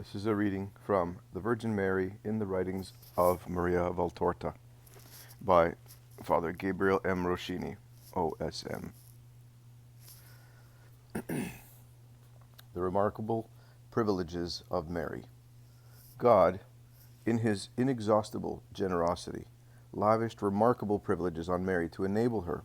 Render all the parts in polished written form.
This is a reading from The Virgin Mary in the Writings of Maria Valtorta by Father Gabriel M. Roschini, OSM. The Remarkable Privileges of Mary. God, in his inexhaustible generosity, lavished remarkable privileges on Mary to enable her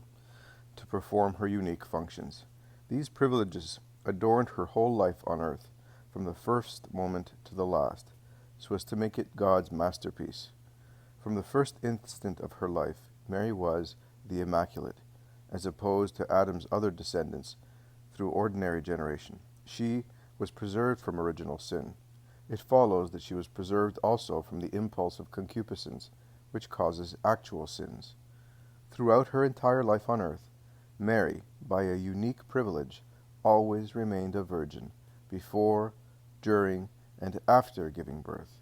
to perform her unique functions. These privileges adorned her whole life on earth, from the first moment to the last, so as to make it God's masterpiece. From the first instant of her life, Mary was the Immaculate, as opposed to Adam's other descendants through ordinary generation. She was preserved from original sin. It follows that she was preserved also from the impulse of concupiscence, which causes actual sins. Throughout her entire life on earth, Mary, by a unique privilege, always remained a virgin, before, during, and after giving birth.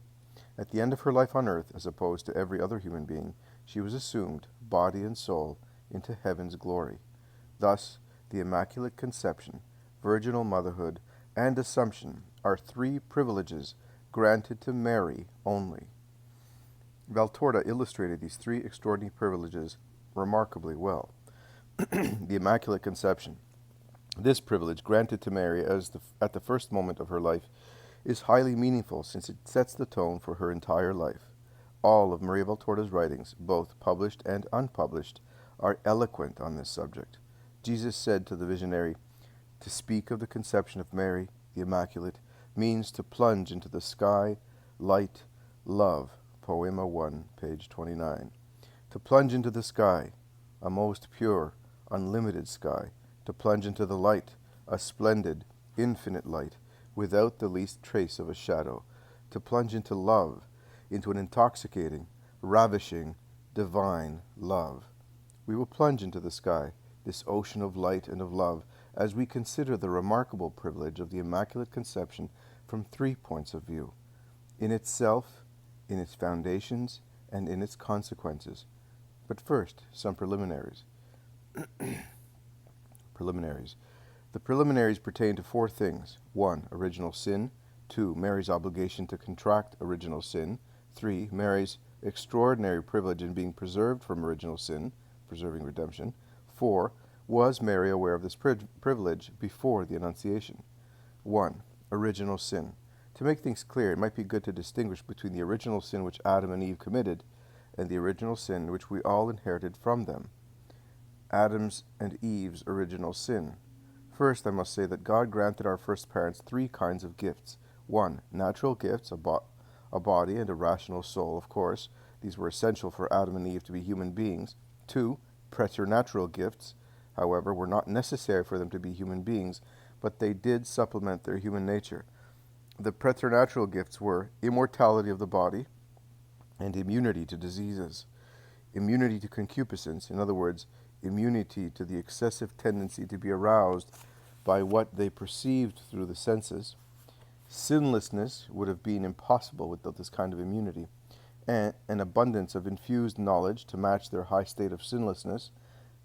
At the end of her life on earth, as opposed to every other human being, she was assumed, body and soul, into heaven's glory. Thus, the Immaculate Conception, Virginal Motherhood, and Assumption are three privileges granted to Mary only. Valtorta illustrated these three extraordinary privileges remarkably well. The Immaculate Conception. This privilege, granted to Mary at the first moment of her life, is highly meaningful since it sets the tone for her entire life. All of Maria Valtorta's writings, both published and unpublished, are eloquent on this subject. Jesus said to the visionary, "To speak of the conception of Mary, the Immaculate, means to plunge into the sky, light, love." Poema 1, page 29. To plunge into the sky, a most pure, unlimited sky. To plunge into the light, a splendid, infinite light, without the least trace of a shadow. To plunge into love, into an intoxicating, ravishing, divine love. We will plunge into the sky, this ocean of light and of love, as we consider the remarkable privilege of the Immaculate Conception from 3 points of view: in itself, in its foundations, and in its consequences. But first, some preliminaries. The preliminaries pertain to 4 things. 1. Original sin. 2. Mary's obligation to contract original sin. 3. Mary's extraordinary privilege in being preserved from original sin, preserving redemption. 4. Was Mary aware of this privilege before the Annunciation? 1. Original sin. To make things clear, it might be good to distinguish between the original sin which Adam and Eve committed and the original sin which we all inherited from them. Adam's and Eve's original sin. First, I must say that God granted our first parents 3 kinds of gifts. 1. Natural gifts, a body and a rational soul, of course. These were essential for Adam and Eve to be human beings. 2. Preternatural gifts, however, were not necessary for them to be human beings, but they did supplement their human nature. The preternatural gifts were immortality of the body and immunity to diseases. Immunity to concupiscence, in other words, immunity to the excessive tendency to be aroused by what they perceived through the senses. Sinlessness would have been impossible without this kind of immunity, and an abundance of infused knowledge to match their high state of sinlessness.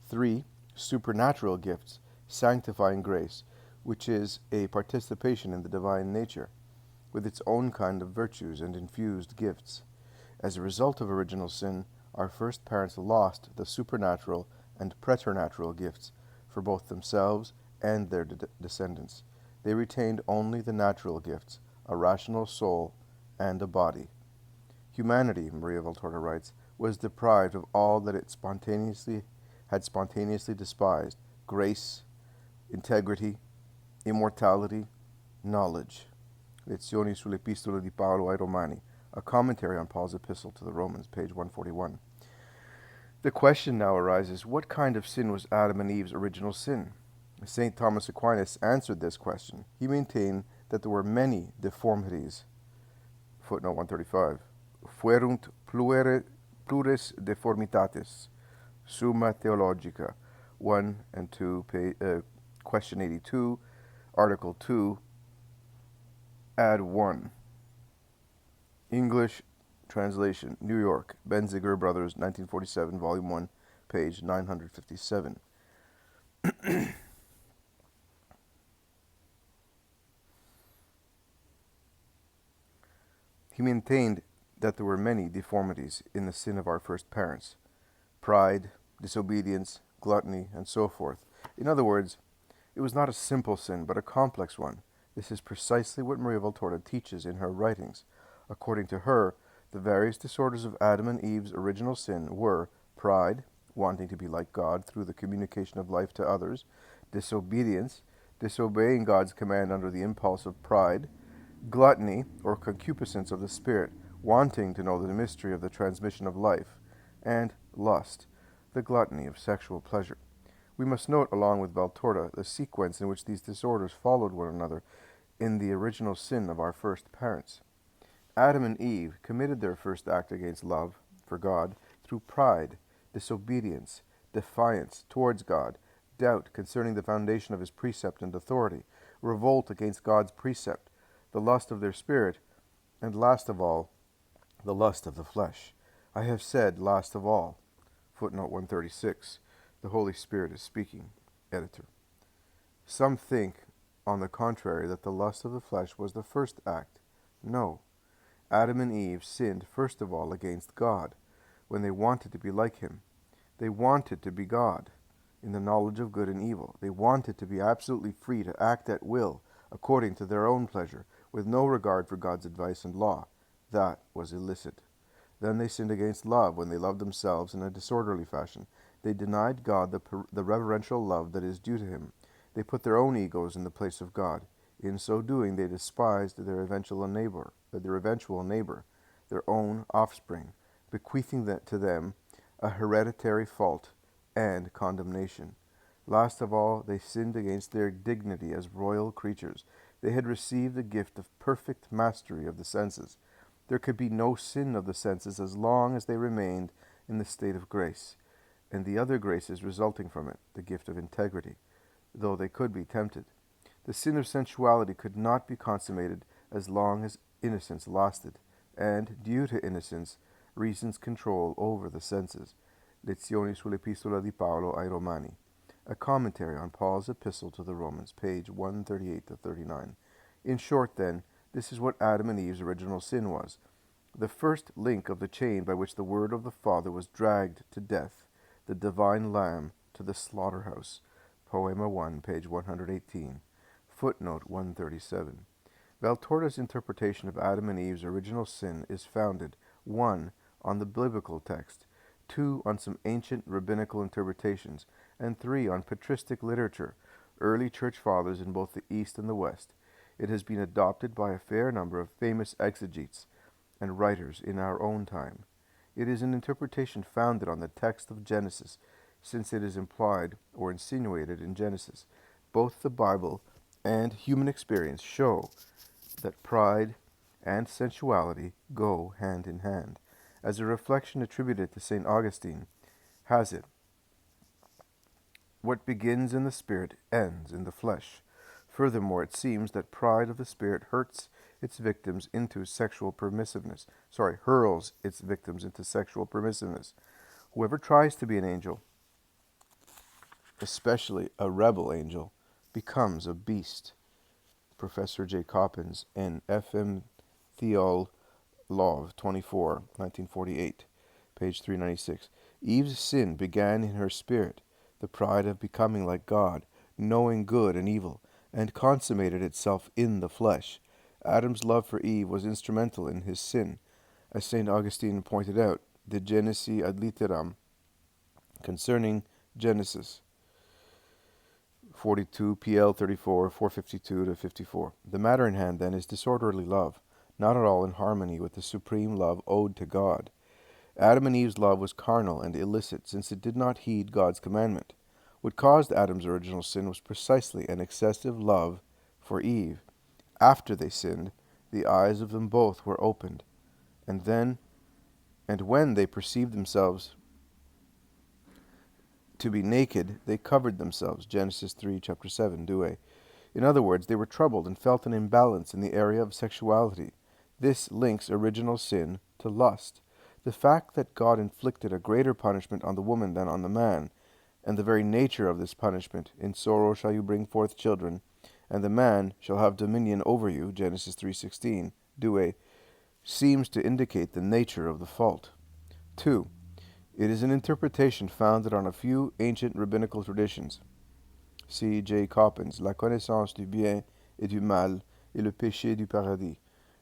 3. Supernatural gifts, sanctifying grace, which is a participation in the divine nature, with its own kind of virtues and infused gifts. As a result of original sin, our first parents lost the supernatural and preternatural gifts for both themselves and their descendants. They retained only the natural gifts, a rational soul and a body. Humanity, Maria Valtorta writes, was deprived of all that it had spontaneously despised: grace, integrity, immortality, knowledge. Lezioni sull'Epistola di Paolo ai Romani, a commentary on Paul's epistle to the Romans, page 141. The question now arises, what kind of sin was Adam and Eve's original sin? St. Thomas Aquinas answered this question. He maintained that there were many deformities. Footnote 135. Fuerunt plures deformitates. Summa Theologica, 1 and 2, question 82, article 2, ad 1. English translation, New York, Benziger Brothers, 1947, volume 1, page 957. He maintained that there were many deformities in the sin of our first parents: pride, disobedience, gluttony, and so forth. In other words, it was not a simple sin, but a complex one. This is precisely what Maria Valtorta teaches in her writings. According to her, the various disorders of Adam and Eve's original sin were pride, wanting to be like God through the communication of life to others; disobedience, disobeying God's command under the impulse of pride; gluttony, or concupiscence of the spirit, wanting to know the mystery of the transmission of life; and lust, the gluttony of sexual pleasure. We must note, along with Valtorta, the sequence in which these disorders followed one another in the original sin of our first parents. Adam and Eve committed their first act against love for God through pride, disobedience, defiance towards God, doubt concerning the foundation of his precept and authority, revolt against God's precept, the lust of their spirit, and last of all, the lust of the flesh. I have said last of all. Footnote 136. The Holy Spirit is speaking. Editor. Some think, on the contrary, that the lust of the flesh was the first act. No. Adam and Eve sinned first of all against God, when they wanted to be like him. They wanted to be God, in the knowledge of good and evil. They wanted to be absolutely free to act at will, according to their own pleasure, with no regard for God's advice and law. That was illicit. Then they sinned against love, when they loved themselves in a disorderly fashion. They denied God the reverential love that is due to him. They put their own egos in the place of God. In so doing, they despised their eventual neighbor, their own offspring, bequeathing to them a hereditary fault and condemnation. Last of all, they sinned against their dignity as royal creatures. They had received the gift of perfect mastery of the senses. There could be no sin of the senses as long as they remained in the state of grace, and the other graces resulting from it, the gift of integrity, though they could be tempted. The sin of sensuality could not be consummated as long as innocence lasted, and, due to innocence, reason's control over the senses. Lezioni sull'Epistola di Paolo ai Romani. A commentary on Paul's epistle to the Romans, page 138-39. In short, then, this is what Adam and Eve's original sin was: the first link of the chain by which the word of the Father was dragged to death, the divine Lamb to the slaughterhouse. Poema 1, page 118. Footnote 137. Valtorta's interpretation of Adam and Eve's original sin is founded, 1. on the biblical text, 2. on some ancient rabbinical interpretations, and 3. on patristic literature, early church fathers in both the East and the West. It has been adopted by a fair number of famous exegetes and writers in our own time. It is an interpretation founded on the text of Genesis, since it is implied or insinuated in Genesis. Both the Bible and human experience show that pride and sensuality go hand in hand. As a reflection attributed to St. Augustine has it, what begins in the spirit ends in the flesh. Furthermore, it seems that pride of the spirit hurls its victims into sexual permissiveness. Whoever tries to be an angel, especially a rebel angel, becomes a beast. Professor J. Coppens in F.M. Theol. Love 24, 1948, page 396. Eve's sin began in her spirit, the pride of becoming like God, knowing good and evil, and consummated itself in the flesh. Adam's love for Eve was instrumental in his sin. As St. Augustine pointed out, De Genesi ad Litteram, concerning Genesis 42, PL 34, 452-54. The matter in hand, then, is disorderly love, not at all in harmony with the supreme love owed to God. Adam and Eve's love was carnal and illicit, since it did not heed God's commandment. What caused Adam's original sin was precisely an excessive love for Eve. After they sinned, the eyes of them both were opened, and when they perceived themselves to be naked, they covered themselves. Genesis 3, chapter 7, Due. In other words, they were troubled and felt an imbalance in the area of sexuality. This links original sin to lust. The fact that God inflicted a greater punishment on the woman than on the man, and the very nature of this punishment, in sorrow shall you bring forth children, and the man shall have dominion over you, Genesis 3:16, Due, seems to indicate the nature of the fault. 2. It is an interpretation founded on a few ancient rabbinical traditions. C. J. Coppens, La connaissance du bien et du mal et le péché du paradis.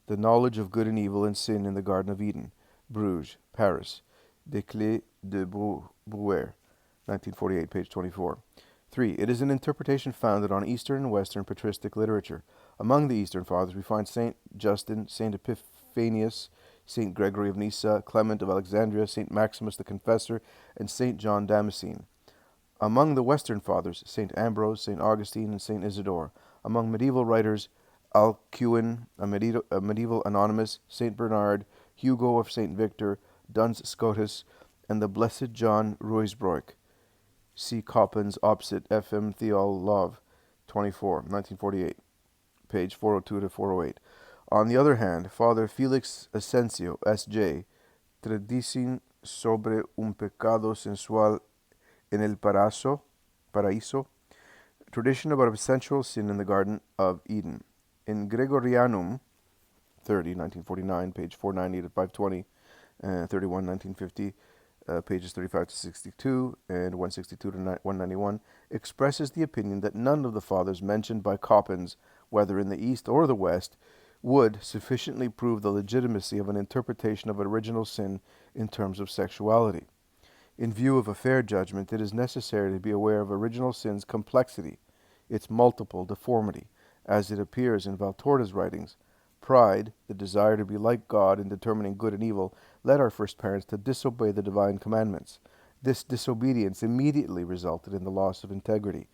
The knowledge of good and evil and sin in the Garden of Eden. Bruges, Paris. Des Clés de Brouwer, 1948, page 24. 3. It is an interpretation founded on Eastern and Western patristic literature. Among the Eastern Fathers we find Saint Justin, Saint Epiphanius, Saint Gregory of Nyssa, Clement of Alexandria, Saint Maximus the Confessor, and Saint John Damascene. Among the Western Fathers, Saint Ambrose, Saint Augustine, and Saint Isidore. Among medieval writers, Alcuin, a medieval anonymous, Saint Bernard, Hugo of Saint Victor, Duns Scotus, and the Blessed John Ruysbroek. See Coppens, Opsit, F.M. Theol. Love, 24, 1948, page 402 to 408. On the other hand, Father Felix Asensio, S.J., Tradición sobre un pecado sensual en el paraíso, tradition about a sensual sin in the Garden of Eden. In Gregorianum, 30, 1949, page 490 to 520, 31, 1950, pages 35 to 62 and 162 to 191, expresses the opinion that none of the fathers mentioned by Coppens, whether in the East or the West, would sufficiently prove the legitimacy of an interpretation of original sin in terms of sexuality. In view of a fair judgment, it is necessary to be aware of original sin's complexity, its multiple deformity, as it appears in Valtorta's writings. Pride, the desire to be like God in determining good and evil, led our first parents to disobey the divine commandments. This disobedience immediately resulted in the loss of integrity,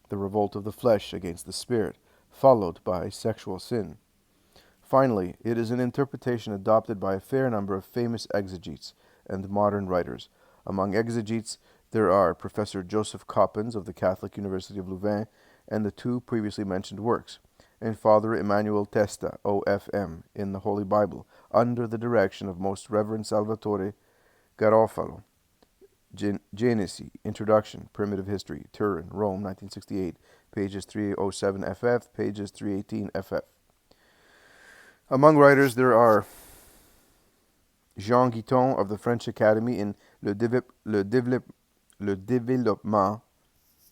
the revolt of the flesh against the spirit, followed by sexual sin. Finally, it is an interpretation adopted by a fair number of famous exegetes and modern writers. Among exegetes, there are Professor Joseph Coppens of the Catholic University of Louvain and the two previously mentioned works, and Father Emmanuel Testa, OFM, in the Holy Bible, under the direction of Most Reverend Salvatore Garofalo. Genesi, Introduction, Primitive History, Turin, Rome, 1968, pages 307 FF, pages 318 FF. Among writers, there are Jean Guiton of the French Academy in Le Développement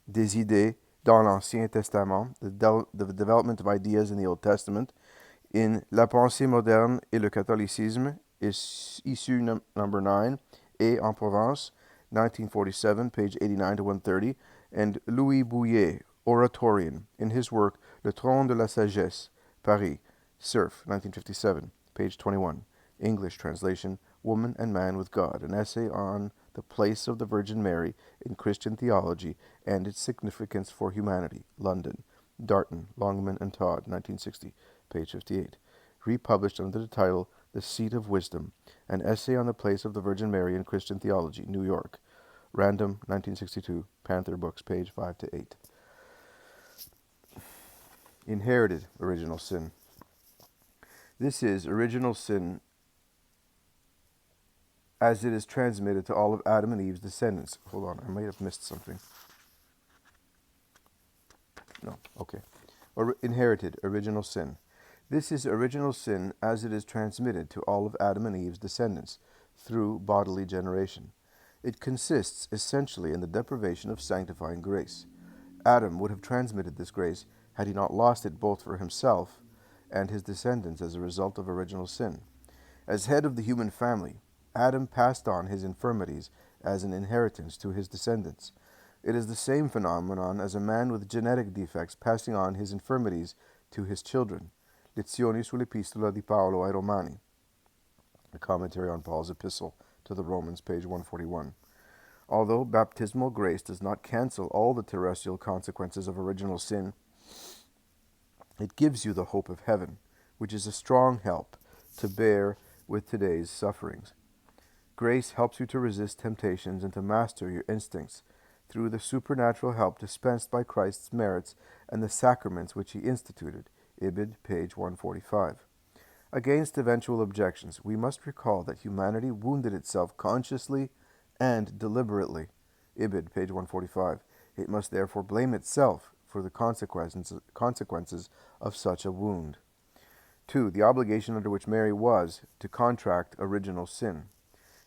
des Idées dans l'Ancien Testament, the Development of Ideas in the Old Testament, in La Pensée Moderne et le Catholicisme, issue number 9, et en Provence, 1947, page 89 to 130, and Louis Bouillet, Oratorian, in his work Le Trône de la Sagesse, Paris, Cerf, 1957, page 21. English translation, Woman and Man with God, an essay on the place of the Virgin Mary in Christian theology and its significance for humanity, London, Darton, Longman and Todd, 1960, page 58. Republished under the title The Seat of Wisdom, an essay on the place of the Virgin Mary in Christian theology, New York, Random, 1962, Panther Books, page 5 to 8. Inherited original sin. This is original sin as it is transmitted to all of Adam and Eve's descendants. Hold on, I might have missed something. No, okay. Inherited original sin. This is original sin as it is transmitted to all of Adam and Eve's descendants through bodily generation. It consists essentially in the deprivation of sanctifying grace. Adam would have transmitted this grace had he not lost it both for himself and his descendants as a result of original sin. As head of the human family, Adam passed on his infirmities as an inheritance to his descendants. It is the same phenomenon as a man with genetic defects passing on his infirmities to his children. Lezioni sull'Epistola di Paolo ai Romani, a commentary on Paul's epistle to the Romans, page 141. Although baptismal grace does not cancel all the terrestrial consequences of original sin, it gives you the hope of heaven, which is a strong help to bear with today's sufferings. Grace helps you to resist temptations and to master your instincts through the supernatural help dispensed by Christ's merits and the sacraments which he instituted. Ibid, page 145. Against eventual objections, we must recall that humanity wounded itself consciously and deliberately. Ibid, page 145. It must therefore blame itself for the consequences of such a wound. 2. The obligation under which Mary was to contract original sin.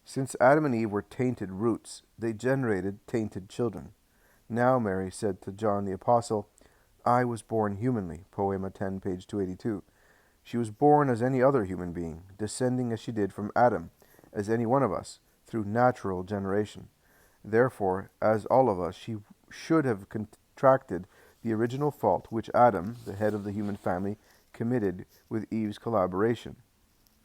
Since Adam and Eve were tainted roots, they generated tainted children. Now Mary said to John the Apostle, I was born humanly, Poema 10, page 282. She was born as any other human being, descending as she did from Adam, as any one of us, through natural generation. Therefore, as all of us, she should have contracted the original fault which Adam, the head of the human family, committed with Eve's collaboration.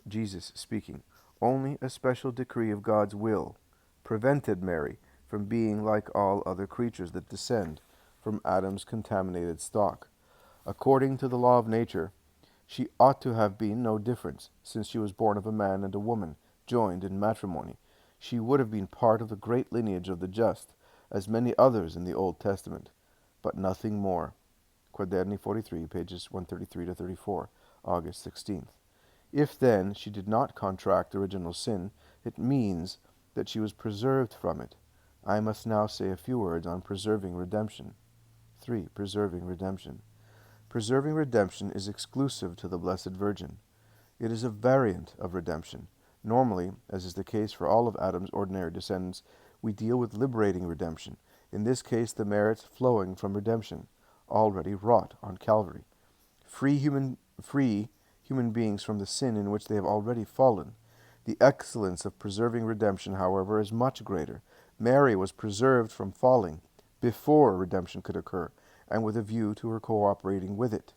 Jesus speaking. Only a special decree of God's will prevented Mary from being like all other creatures that descend from Adam's contaminated stock. According to the law of nature, she ought to have been no difference, since she was born of a man and a woman, joined in matrimony. She would have been part of the great lineage of the just, as many others in the Old Testament, but nothing more. Quaderni 43, pages 133 to 34, August 16th. If, then, she did not contract original sin, it means that she was preserved from it. I must now say a few words on preserving redemption. 3. Preserving redemption. Preserving redemption is exclusive to the Blessed Virgin. It is a variant of redemption. Normally, as is the case for all of Adam's ordinary descendants, we deal with liberating redemption, in this case the merits flowing from redemption, already wrought on Calvary. Free human beings from the sin in which they have already fallen. The excellence of preserving redemption, however, is much greater. Mary was preserved from falling before redemption could occur, and with a view to her cooperating with it.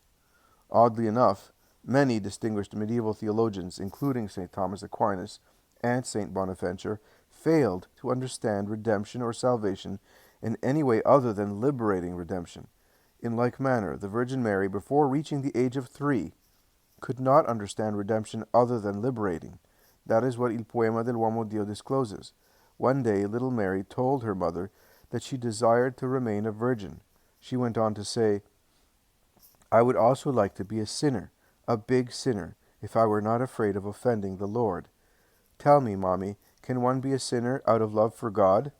Oddly enough, many distinguished medieval theologians, including St. Thomas Aquinas and St. Bonaventure, failed to understand redemption or salvation in any way other than liberating redemption. In like manner, the Virgin Mary, before reaching the age of 3, could not understand redemption other than liberating. That is what Il Poema dell'Uomo Dio discloses. One day, little Mary told her mother that she desired to remain a virgin. She went on to say, I would also like to be a sinner, a big sinner, if I were not afraid of offending the Lord. Tell me, Mommy, can one be a sinner out of love for God?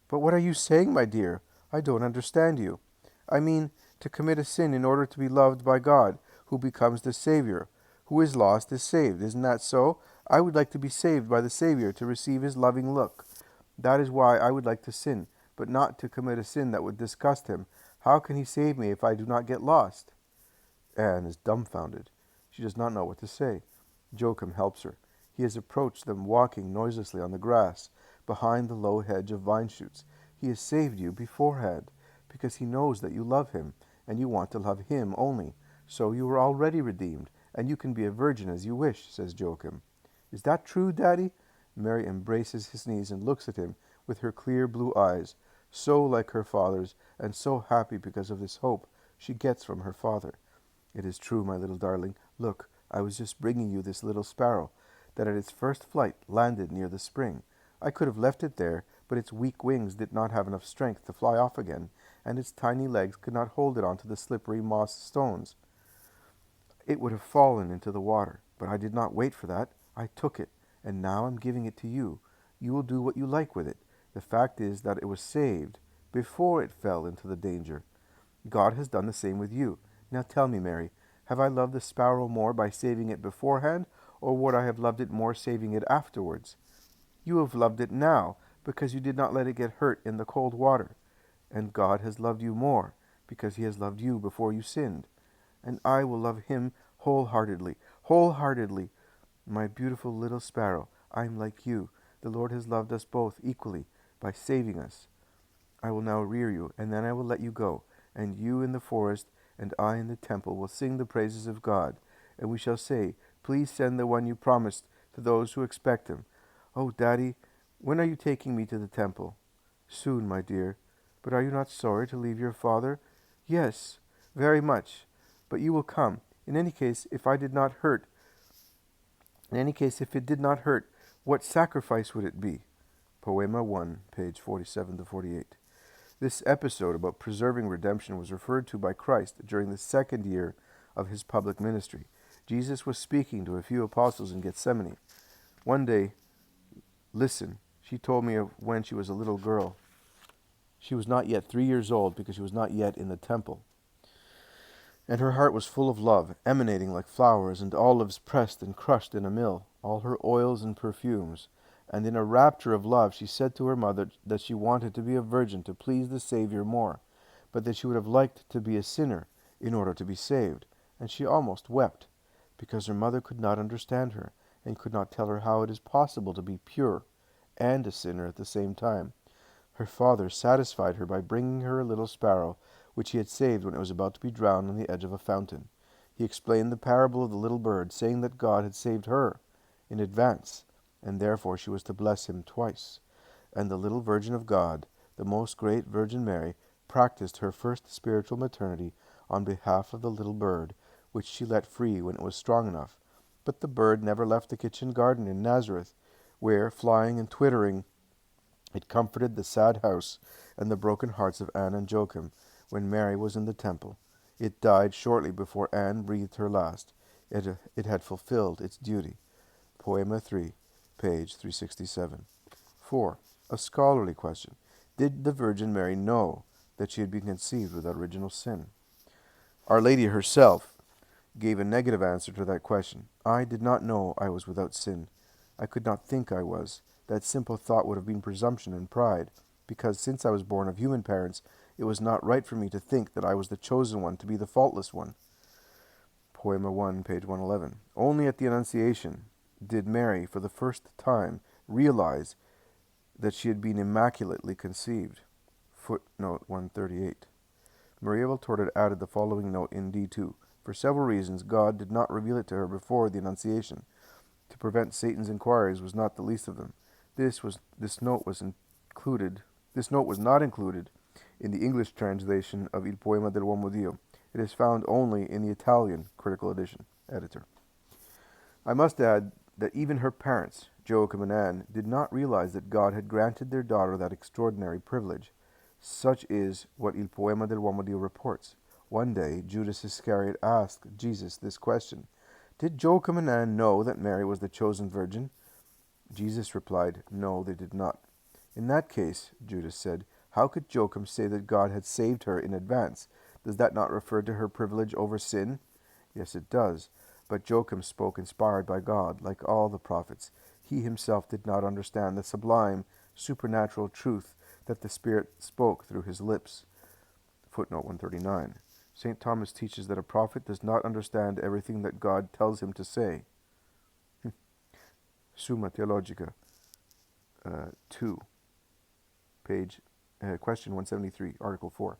But what are you saying, my dear? I don't understand you. I mean, to commit a sin in order to be loved by God, who becomes the Savior. Who is lost is saved. Isn't that so? I would like to be saved by the Savior, to receive his loving look. That is why I would like to sin, but not to commit a sin that would disgust him. How can he save me if I do not get lost? Anne is dumbfounded. She does not know what to say. Joachim helps her. He has approached them walking noiselessly on the grass, behind the low hedge of vine shoots. He has saved you beforehand, because he knows that you love him, and you want to love him only. So you are already redeemed, and you can be a virgin as you wish, says Joachim. Is that true, Daddy? Mary embraces his knees and looks at him with her clear blue eyes, so like her father's, and so happy because of this hope she gets from her father. It is true, my little darling. Look, I was just bringing you this little sparrow, that at its first flight landed near the spring. I could have left it there, but its weak wings did not have enough strength to fly off again, and its tiny legs could not hold it onto the slippery moss stones. It would have fallen into the water, but I did not wait for that. I took it, and now I'm giving it to you. You will do what you like with it. The fact is that it was saved before it fell into the danger. God has done the same with you. Now tell me, Mary, have I loved the sparrow more by saving it beforehand, or would I have loved it more saving it afterwards? You have loved it now, because you did not let it get hurt in the cold water. And God has loved you more, because he has loved you before you sinned. And I will love him wholeheartedly. My beautiful little sparrow, I am like you. The Lord has loved us both equally by saving us. I will now rear you, and then I will let you go, and you in the forest and I in the temple will sing the praises of God, and we shall say, Please send the one you promised to those who expect him. Oh, Daddy, when are you taking me to the temple? Soon, my dear. But are you not sorry to leave your father? Yes, very much. But you will come. In any case, if it did not hurt, what sacrifice would it be? Poema 1, page 47 to 48. This episode about preserving redemption was referred to by Christ during the second year of his public ministry. Jesus was speaking to a few apostles in Gethsemane. One day, listen, she told me of when she was a little girl. She was not yet 3 years old because she was not yet in the temple. And her heart was full of love, emanating like flowers and olives pressed and crushed in a mill, all her oils and perfumes. And in a rapture of love she said to her mother that she wanted to be a virgin to please the Saviour more, but that she would have liked to be a sinner in order to be saved. And she almost wept, because her mother could not understand her, and could not tell her how it is possible to be pure and a sinner at the same time. Her father satisfied her by bringing her a little sparrow, which he had saved when it was about to be drowned on the edge of a fountain. He explained the parable of the little bird, saying that God had saved her in advance, and therefore she was to bless him twice. And the little Virgin of God, the most great Virgin Mary, practiced her first spiritual maternity on behalf of the little bird, which she let free when it was strong enough. But the bird never left the kitchen garden in Nazareth, where, flying and twittering, it comforted the sad house and the broken hearts of Anne and Joachim when Mary was in the temple. It died shortly before Anne breathed her last. It had fulfilled its duty. Poema 3, page 367. 4. A scholarly question. Did the Virgin Mary know that she had been conceived without original sin? Our Lady herself gave a negative answer to that question. I did not know I was without sin. I could not think I was. That simple thought would have been presumption and pride, because since I was born of human parents, it was not right for me to think that I was the chosen one to be the faultless one. Poema 1, page 111. Only at the Annunciation did Mary, for the first time, realize that she had been immaculately conceived. Footnote 138. Maria Valtorta added the following note in D2. For several reasons, God did not reveal it to her before the Annunciation. To prevent Satan's inquiries was not the least of them. This note was not included in the English translation of Il Poema dell'Uomo Dio. It is found only in the Italian critical edition. Editor. I must add that even her parents, Joachim and Anne, did not realize that God had granted their daughter that extraordinary privilege. Such is what Il Poema dell'Uomo Dio reports. One day, Judas Iscariot asked Jesus this question: Did Joachim and Anne know that Mary was the chosen virgin? Jesus replied, No, they did not. In that case, Judas said, how could Joachim say that God had saved her in advance? Does that not refer to her privilege over sin? Yes, it does. But Joachim spoke inspired by God, like all the prophets. He himself did not understand the sublime, supernatural truth that the Spirit spoke through his lips. Footnote 139. St. Thomas teaches that a prophet does not understand everything that God tells him to say. Summa Theologica 2, question 173, Article 4.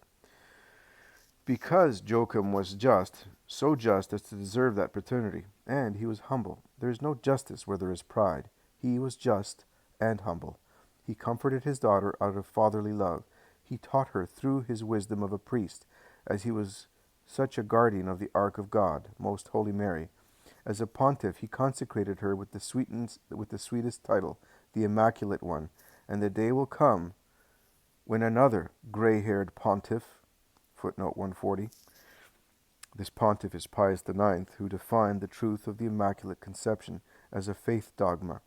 Because Joachim was just, so just as to deserve that paternity, and he was humble. There is no justice where there is pride. He was just and humble. He comforted his daughter out of fatherly love. He taught her through his wisdom of a priest, as he was such a guardian of the Ark of God, Most Holy Mary. As a pontiff, he consecrated her with the sweetest title, the Immaculate One, and the day will come when another gray-haired pontiff, footnote 140, this pontiff is Pius IX, who defined the truth of the Immaculate Conception as a faith dogma.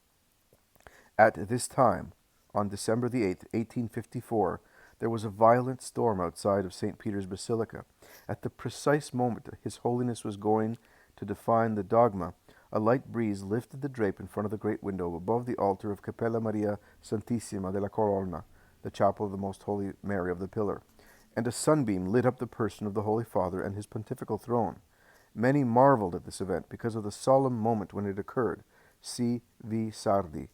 At this time, on December the 8th, 1854, there was a violent storm outside of St. Peter's Basilica. At the precise moment His Holiness was going to define the dogma, a light breeze lifted the drape in front of the great window above the altar of Cappella Maria Santissima della Colonna, the chapel of the Most Holy Mary of the Pillar, and a sunbeam lit up the person of the Holy Father and his pontifical throne. Many marveled at this event because of the solemn moment when it occurred. C. V. Sardi,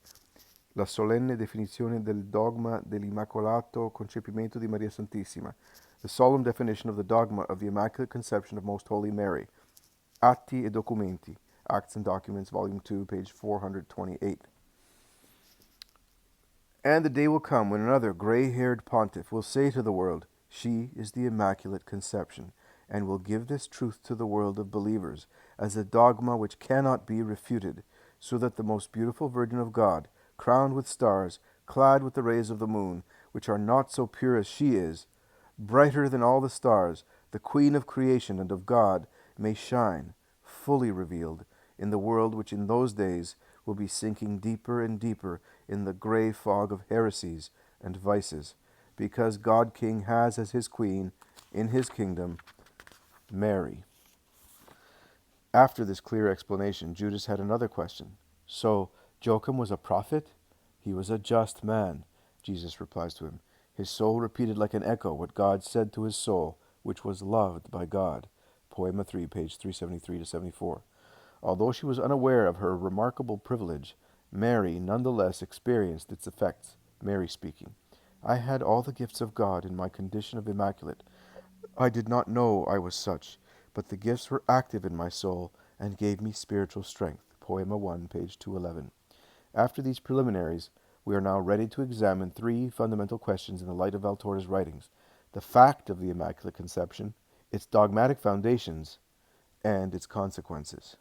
La solenne definizione del dogma dell'Immacolato Concepimento di Maria Santissima, the solemn definition of the dogma of the Immaculate Conception of Most Holy Mary. Atti e Documenti, Acts and Documents, Volume 2, page 428. And the day will come when another gray-haired pontiff will say to the world, She is the Immaculate Conception, and will give this truth to the world of believers as a dogma which cannot be refuted, so that the most beautiful Virgin of God, crowned with stars, clad with the rays of the moon, which are not so pure as she is, brighter than all the stars, the Queen of creation and of God, may shine, fully revealed, in the world which in those days will be sinking deeper and deeper in the gray fog of heresies and vices, because God King has as his Queen, in his kingdom, Mary. After this clear explanation, Judas had another question. So, Joachim was a prophet? He was a just man, Jesus replies to him. His soul repeated like an echo what God said to his soul, which was loved by God. Poema 3, page 373 to 74. Although she was unaware of her remarkable privilege, Mary nonetheless experienced its effects. Mary speaking. I had all the gifts of God in my condition of immaculate. I did not know I was such, but the gifts were active in my soul and gave me spiritual strength. Poema 1, page 211. After these preliminaries, we are now ready to examine three fundamental questions in the light of Valtorta's writings: the fact of the Immaculate Conception, its dogmatic foundations, and its consequences.